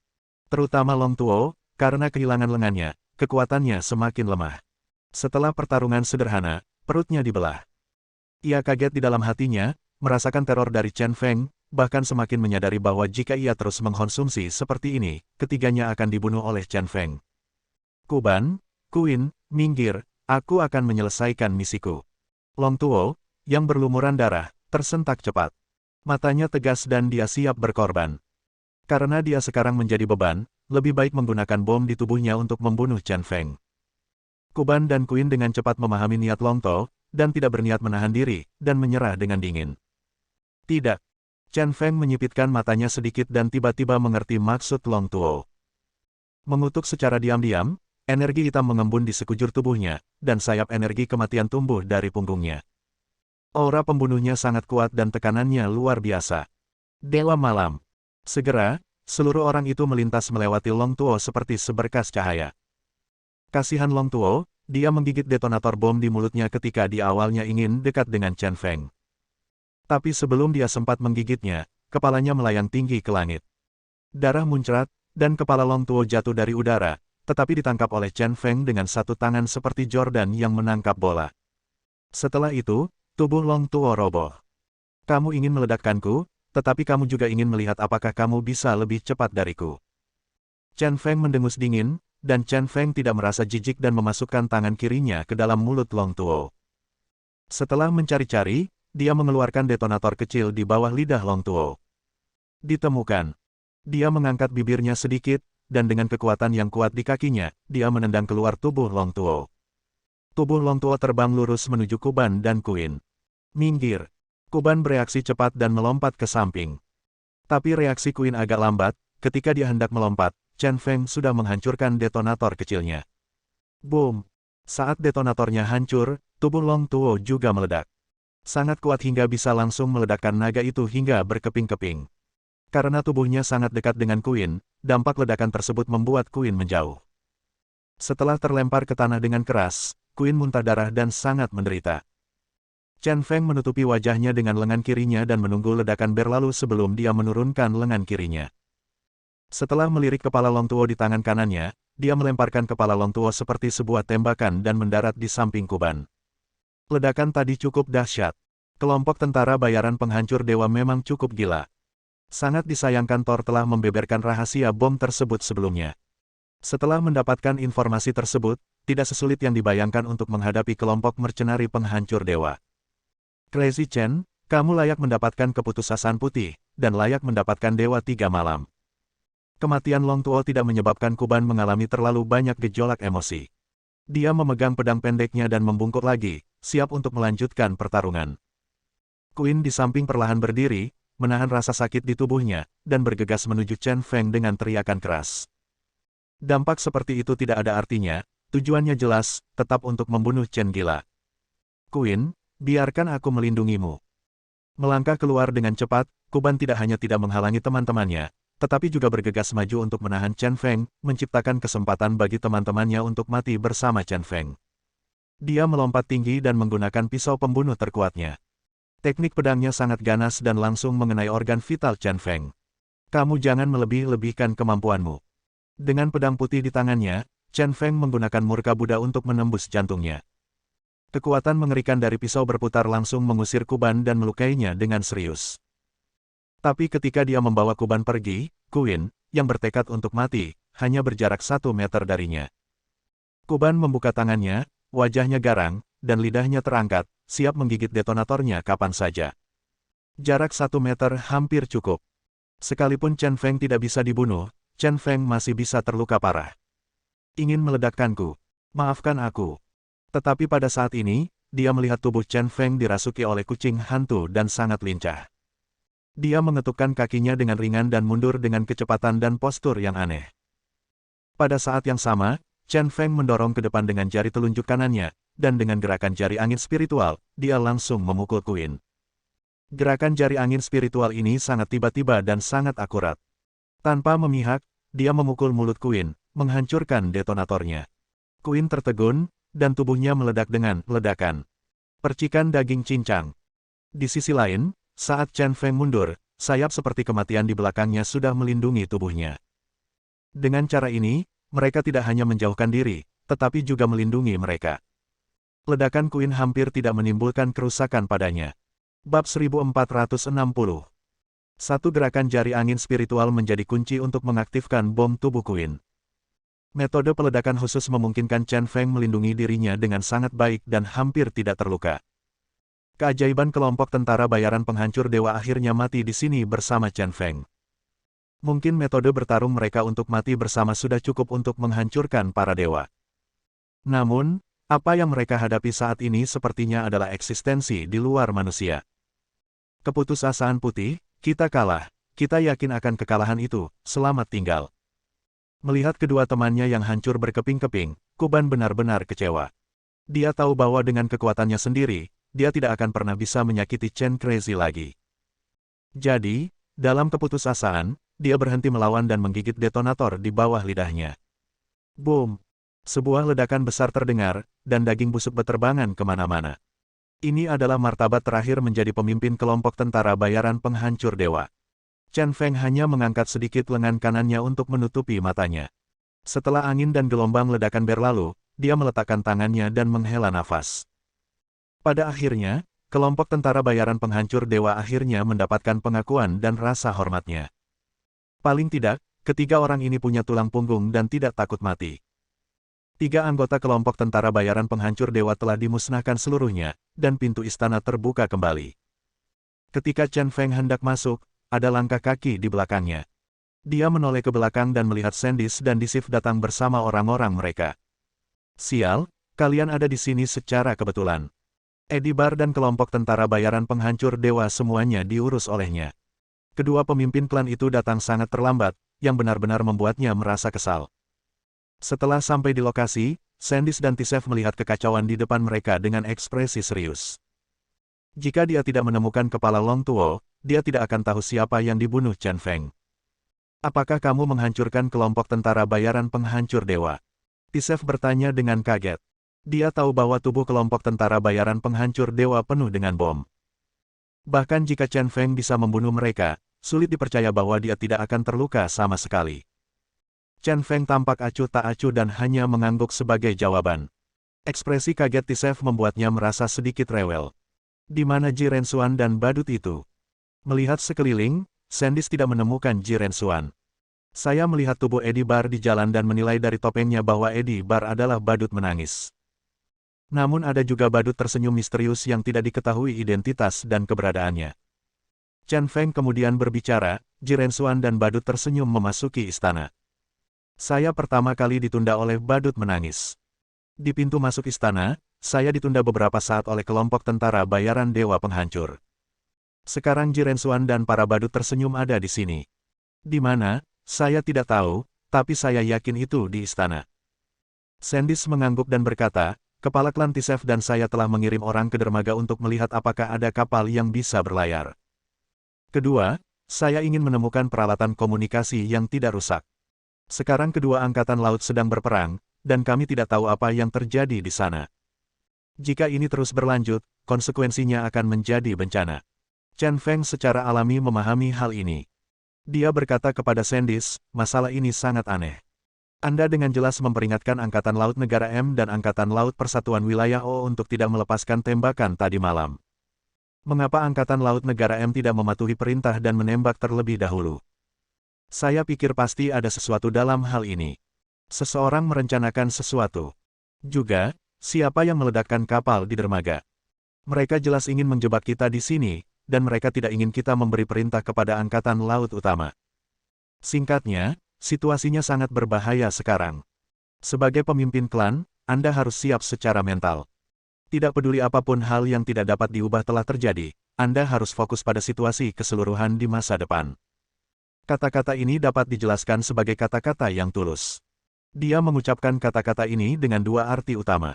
Terutama Long Tuo, karena kehilangan lengannya, kekuatannya semakin lemah. Setelah pertarungan sederhana, perutnya dibelah. Ia kaget di dalam hatinya, merasakan teror dari Chen Feng, bahkan semakin menyadari bahwa jika ia terus mengkonsumsi seperti ini, ketiganya akan dibunuh oleh Chen Feng. Kuban, Queen, minggir, aku akan menyelesaikan misiku. Long Tuo, yang berlumuran darah, tersentak cepat. Matanya tegas dan dia siap berkorban. Karena dia sekarang menjadi beban, lebih baik menggunakan bom di tubuhnya untuk membunuh Chen Feng. Kuban dan Queen dengan cepat memahami niat Long Tuo, dan tidak berniat menahan diri, dan menyerah dengan dingin. Tidak. Chen Feng menyipitkan matanya sedikit dan tiba-tiba mengerti maksud Long Tuo. Mengutuk secara diam-diam, energi hitam mengembun di sekujur tubuhnya, dan sayap energi kematian tumbuh dari punggungnya. Aura pembunuhnya sangat kuat dan tekanannya luar biasa. Dewa Malam. Segera, seluruh orang itu melintas melewati Long Tuo seperti seberkas cahaya. Kasihan Long Tuo, dia menggigit detonator bom di mulutnya ketika di awalnya ingin dekat dengan Chen Feng. Tapi sebelum dia sempat menggigitnya, kepalanya melayang tinggi ke langit. Darah muncrat, dan kepala Long Tuo jatuh dari udara, tetapi ditangkap oleh Chen Feng dengan satu tangan seperti Jordan yang menangkap bola. Setelah itu, Tubuh Long Tuo roboh. Kamu ingin meledakkanku, tetapi kamu juga ingin melihat apakah kamu bisa lebih cepat dariku. Chen Feng mendengus dingin, dan Chen Feng tidak merasa jijik dan memasukkan tangan kirinya ke dalam mulut Long Tuo. Setelah mencari-cari, dia mengeluarkan detonator kecil di bawah lidah Long Tuo. Ditemukan. Dia mengangkat bibirnya sedikit, dan dengan kekuatan yang kuat di kakinya, dia menendang keluar tubuh Long Tuo. Tubuh Long Tuo terbang lurus menuju Kuban dan Queen. Minggir. Kuban bereaksi cepat dan melompat ke samping. Tapi reaksi Queen agak lambat, ketika dia hendak melompat, Chen Feng sudah menghancurkan detonator kecilnya. Boom! Saat detonatornya hancur, tubuh Long Tuo juga meledak. Sangat kuat hingga bisa langsung meledakkan naga itu hingga berkeping-keping. Karena tubuhnya sangat dekat dengan Queen, dampak ledakan tersebut membuat Queen menjauh. Setelah terlempar ke tanah dengan keras, Queen muntah darah dan sangat menderita. Chen Feng menutupi wajahnya dengan lengan kirinya dan menunggu ledakan berlalu sebelum dia menurunkan lengan kirinya. Setelah melirik kepala Long Tuo di tangan kanannya, dia melemparkan kepala Long Tuo seperti sebuah tembakan dan mendarat di samping Kuban. Ledakan tadi cukup dahsyat. Kelompok tentara bayaran penghancur dewa memang cukup gila. Sangat disayangkan Thor telah membeberkan rahasia bom tersebut sebelumnya. Setelah mendapatkan informasi tersebut, tidak sesulit yang dibayangkan untuk menghadapi kelompok mercenari penghancur dewa. Crazy Chen, kamu layak mendapatkan keputusasaan putih, dan layak mendapatkan Dewa 3 Malam. Kematian Long Tuo tidak menyebabkan Kuban mengalami terlalu banyak gejolak emosi. Dia memegang pedang pendeknya dan membungkuk lagi, siap untuk melanjutkan pertarungan. Queen di samping perlahan berdiri, menahan rasa sakit di tubuhnya, dan bergegas menuju Chen Feng dengan teriakan keras. Dampak seperti itu tidak ada artinya, tujuannya jelas, tetap untuk membunuh Chen gila. Queen, biarkan aku melindungimu. Melangkah keluar dengan cepat, Kuban tidak hanya tidak menghalangi teman-temannya, tetapi juga bergegas maju untuk menahan Chen Feng, menciptakan kesempatan bagi teman-temannya untuk mati bersama Chen Feng. Dia melompat tinggi dan menggunakan pisau pembunuh terkuatnya. Teknik pedangnya sangat ganas dan langsung mengenai organ vital Chen Feng. Kamu jangan melebih-lebihkan kemampuanmu. Dengan pedang putih di tangannya, Chen Feng menggunakan murka Buddha untuk menembus jantungnya. Kekuatan mengerikan dari pisau berputar langsung mengusir Kuban dan melukainya dengan serius. Tapi ketika dia membawa Kuban pergi, Queen, yang bertekad untuk mati, hanya berjarak 1 meter darinya. Kuban membuka tangannya, wajahnya garang, dan lidahnya terangkat, siap menggigit detonatornya kapan saja. Jarak 1 meter hampir cukup. Sekalipun Chen Feng tidak bisa dibunuh, Chen Feng masih bisa terluka parah. Ingin meledakkanku. Maafkan aku. Tetapi pada saat ini, dia melihat tubuh Chen Feng dirasuki oleh kucing hantu dan sangat lincah. Dia mengetukkan kakinya dengan ringan dan mundur dengan kecepatan dan postur yang aneh. Pada saat yang sama, Chen Feng mendorong ke depan dengan jari telunjuk kanannya, dan dengan gerakan jari angin spiritual, dia langsung memukul Queen. Gerakan jari angin spiritual ini sangat tiba-tiba dan sangat akurat. Tanpa memihak, dia memukul mulut Queen, menghancurkan detonatornya. Queen tertegun, dan tubuhnya meledak dengan ledakan. Percikan daging cincang. Di sisi lain, saat Chen Feng mundur, sayap seperti kematian di belakangnya sudah melindungi tubuhnya. Dengan cara ini, mereka tidak hanya menjauhkan diri, tetapi juga melindungi mereka. Ledakan Queen hampir tidak menimbulkan kerusakan padanya. Bab 1460. Satu gerakan jari angin spiritual menjadi kunci untuk mengaktifkan bom tubuh Queen. Metode peledakan khusus memungkinkan Chen Feng melindungi dirinya dengan sangat baik dan hampir tidak terluka. Keajaiban kelompok tentara bayaran penghancur dewa akhirnya mati di sini bersama Chen Feng. Mungkin metode bertarung mereka untuk mati bersama sudah cukup untuk menghancurkan para dewa. Namun, apa yang mereka hadapi saat ini sepertinya adalah eksistensi di luar manusia. Keputusasaan putih, kita kalah, kita yakin akan kekalahan itu, selamat tinggal. Melihat kedua temannya yang hancur berkeping-keping, Kuban benar-benar kecewa. Dia tahu bahwa dengan kekuatannya sendiri, dia tidak akan pernah bisa menyakiti Chen Crazy lagi. Jadi, dalam keputusasaan, dia berhenti melawan dan menggigit detonator di bawah lidahnya. Boom! Sebuah ledakan besar terdengar, dan daging busuk berterbangan kemana-mana. Ini adalah martabat terakhir menjadi pemimpin kelompok tentara bayaran penghancur dewa. Chen Feng hanya mengangkat sedikit lengan kanannya untuk menutupi matanya. Setelah angin dan gelombang ledakan berlalu, dia meletakkan tangannya dan menghela nafas. Pada akhirnya, kelompok tentara bayaran penghancur dewa akhirnya mendapatkan pengakuan dan rasa hormatnya. Paling tidak, ketiga orang ini punya tulang punggung dan tidak takut mati. 3 anggota kelompok tentara bayaran penghancur dewa telah dimusnahkan seluruhnya, dan pintu istana terbuka kembali. Ketika Chen Feng hendak masuk, ada langkah kaki di belakangnya. Dia menoleh ke belakang dan melihat Sandis dan Disif datang bersama orang-orang mereka. Sial, kalian ada di sini secara kebetulan. Edibar dan kelompok tentara bayaran penghancur dewa semuanya diurus olehnya. Kedua pemimpin klan itu datang sangat terlambat, yang benar-benar membuatnya merasa kesal. Setelah sampai di lokasi, Sandis dan Tisef melihat kekacauan di depan mereka dengan ekspresi serius. Jika dia tidak menemukan kepala Long Tuo, dia tidak akan tahu siapa yang dibunuh Chen Feng. Apakah kamu menghancurkan kelompok tentara bayaran penghancur dewa? Tisef bertanya dengan kaget. Dia tahu bahwa tubuh kelompok tentara bayaran penghancur dewa penuh dengan bom. Bahkan jika Chen Feng bisa membunuh mereka, sulit dipercaya bahwa dia tidak akan terluka sama sekali. Chen Feng tampak acuh tak acuh dan hanya mengangguk sebagai jawaban. Ekspresi kaget Tisef membuatnya merasa sedikit rewel. Di mana Ji Rensuan dan badut itu? Melihat sekeliling, Sandis tidak menemukan Ji Rensuan. Saya melihat tubuh Edibar di jalan dan menilai dari topengnya bahwa Edibar adalah badut menangis. Namun ada juga badut tersenyum misterius yang tidak diketahui identitas dan keberadaannya. Chen Feng kemudian berbicara, Ji Rensuan dan badut tersenyum memasuki istana. Saya pertama kali ditunda oleh badut menangis. Di pintu masuk istana, saya ditunda beberapa saat oleh kelompok tentara bayaran dewa penghancur. Sekarang Ji Rensuan dan para badut tersenyum ada di sini. Di mana, saya tidak tahu, tapi saya yakin itu di istana. Sandis mengangguk dan berkata, kepala klan Tisef dan saya telah mengirim orang ke dermaga untuk melihat apakah ada kapal yang bisa berlayar. Kedua, saya ingin menemukan peralatan komunikasi yang tidak rusak. Sekarang kedua angkatan laut sedang berperang, dan kami tidak tahu apa yang terjadi di sana. Jika ini terus berlanjut, konsekuensinya akan menjadi bencana. Chen Feng secara alami memahami hal ini. Dia berkata kepada Sandis, masalah ini sangat aneh. Anda dengan jelas memperingatkan Angkatan Laut Negara M dan Angkatan Laut Persatuan Wilayah O untuk tidak melepaskan tembakan tadi malam. Mengapa Angkatan Laut Negara M tidak mematuhi perintah dan menembak terlebih dahulu? Saya pikir pasti ada sesuatu dalam hal ini. Seseorang merencanakan sesuatu. Juga, siapa yang meledakkan kapal di dermaga? Mereka jelas ingin menjebak kita di sini, dan mereka tidak ingin kita memberi perintah kepada Angkatan Laut Utama. Singkatnya, situasinya sangat berbahaya sekarang. Sebagai pemimpin klan, Anda harus siap secara mental. Tidak peduli apapun hal yang tidak dapat diubah telah terjadi, Anda harus fokus pada situasi keseluruhan di masa depan. Kata-kata ini dapat dijelaskan sebagai kata-kata yang tulus. Dia mengucapkan kata-kata ini dengan dua arti utama.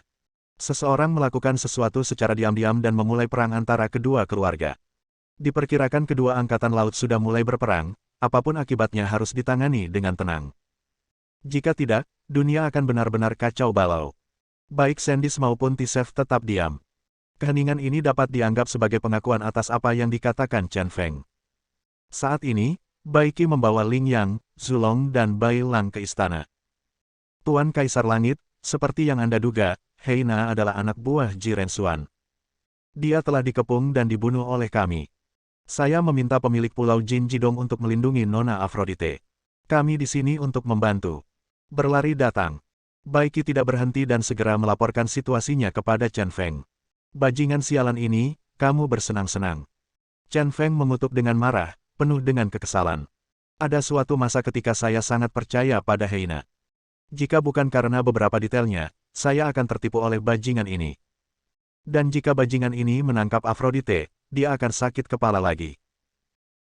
Seseorang melakukan sesuatu secara diam-diam dan memulai perang antara kedua keluarga. Diperkirakan kedua angkatan laut sudah mulai berperang, apapun akibatnya harus ditangani dengan tenang. Jika tidak, dunia akan benar-benar kacau balau. Baik Sandis maupun Tisef tetap diam. Keheningan ini dapat dianggap sebagai pengakuan atas apa yang dikatakan Chen Feng. Saat ini, Bai Qi membawa Ling Yang, Zulong dan Bai Lang ke istana. Tuan Kaisar Langit, seperti yang Anda duga, Heina adalah anak buah Ji Rensuan. Dia telah dikepung dan dibunuh oleh kami. Saya meminta pemilik pulau Jin Jidong untuk melindungi Nona Aphrodite. Kami di sini untuk membantu. Berlari datang. Bai Qi tidak berhenti dan segera melaporkan situasinya kepada Chen Feng. Bajingan sialan ini, kamu bersenang-senang. Chen Feng mengutuk dengan marah, penuh dengan kekesalan. Ada suatu masa ketika saya sangat percaya pada Heina. Jika bukan karena beberapa detailnya, saya akan tertipu oleh bajingan ini. Dan jika bajingan ini menangkap Aphrodite, dia akan sakit kepala lagi.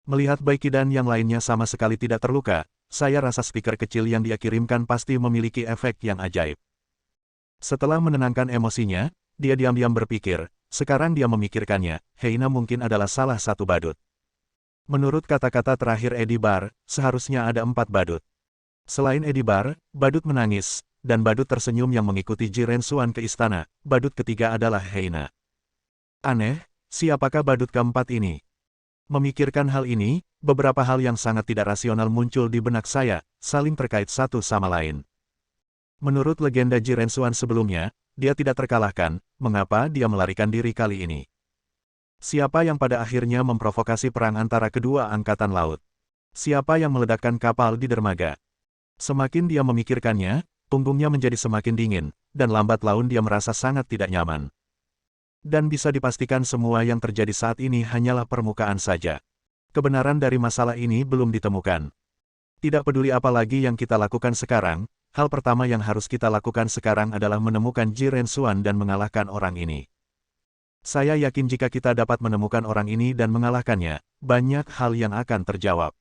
Melihat Bai Qi dan yang lainnya sama sekali tidak terluka, saya rasa speaker kecil yang dia kirimkan pasti memiliki efek yang ajaib. Setelah menenangkan emosinya, dia diam-diam berpikir, sekarang dia memikirkannya, Heina mungkin adalah salah satu badut. Menurut kata-kata terakhir Edibar, seharusnya ada 4 badut. Selain Edibar, badut menangis, dan badut tersenyum yang mengikuti Ji Rensuan ke istana, badut ketiga adalah Heina. Aneh, siapakah badut keempat ini? Memikirkan hal ini, beberapa hal yang sangat tidak rasional muncul di benak saya, saling terkait satu sama lain. Menurut legenda Ji Rensuan sebelumnya, dia tidak terkalahkan, mengapa dia melarikan diri kali ini? Siapa yang pada akhirnya memprovokasi perang antara kedua angkatan laut? Siapa yang meledakkan kapal di dermaga? Semakin dia memikirkannya, punggungnya menjadi semakin dingin, dan lambat laun dia merasa sangat tidak nyaman. Dan bisa dipastikan semua yang terjadi saat ini hanyalah permukaan saja. Kebenaran dari masalah ini belum ditemukan. Tidak peduli apa lagi yang kita lakukan sekarang, hal pertama yang harus kita lakukan sekarang adalah menemukan Ji Rensuan dan mengalahkan orang ini. Saya yakin jika kita dapat menemukan orang ini dan mengalahkannya, banyak hal yang akan terjawab.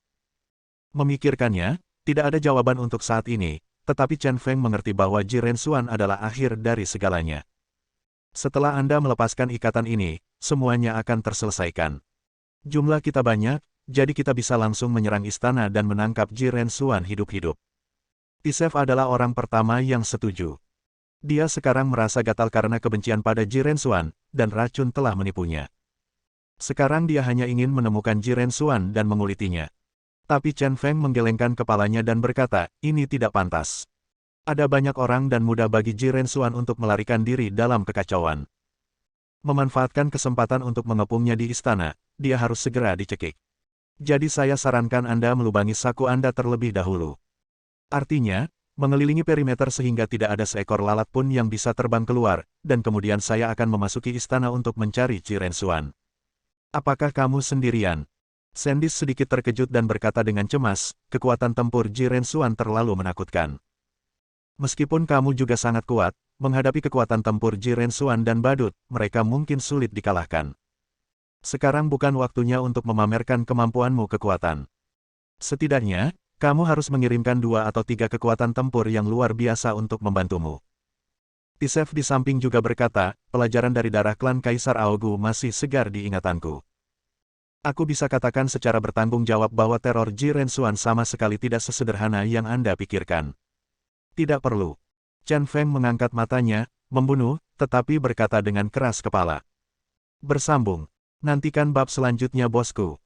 Memikirkannya, tidak ada jawaban untuk saat ini, tetapi Chen Feng mengerti bahwa Ji Rensuan adalah akhir dari segalanya. Setelah Anda melepaskan ikatan ini, semuanya akan terselesaikan. Jumlah kita banyak, jadi kita bisa langsung menyerang istana dan menangkap Ji Rensuan hidup-hidup. Tisef adalah orang pertama yang setuju. Dia sekarang merasa gatal karena kebencian pada Ji Rensuan, dan racun telah menipunya. Sekarang dia hanya ingin menemukan Ji Rensuan dan mengulitinya. Tapi Chen Feng menggelengkan kepalanya dan berkata, ini tidak pantas. Ada banyak orang dan mudah bagi Ji Rensuan untuk melarikan diri dalam kekacauan. Memanfaatkan kesempatan untuk mengepungnya di istana, dia harus segera dicekik. Jadi saya sarankan Anda melubangi saku Anda terlebih dahulu. Artinya, mengelilingi perimeter sehingga tidak ada seekor lalat pun yang bisa terbang keluar, dan kemudian saya akan memasuki istana untuk mencari Ji Rensuan. Apakah kamu sendirian? Sandis sedikit terkejut dan berkata dengan cemas, kekuatan tempur Ji Rensuan terlalu menakutkan. Meskipun kamu juga sangat kuat, menghadapi kekuatan tempur Ji Rensuan dan badut, mereka mungkin sulit dikalahkan. Sekarang bukan waktunya untuk memamerkan kemampuanmu kekuatan. Setidaknya, kamu harus mengirimkan 2 atau 3 kekuatan tempur yang luar biasa untuk membantumu. Tisef di samping juga berkata, pelajaran dari darah klan Kaisar Aogu masih segar di ingatanku. Aku bisa katakan secara bertanggung jawab bahwa teror Ji Rensuan sama sekali tidak sesederhana yang Anda pikirkan. Tidak perlu. Chen Feng mengangkat matanya, membunuh, tetapi berkata dengan keras kepala. Bersambung. Nantikan bab selanjutnya bosku.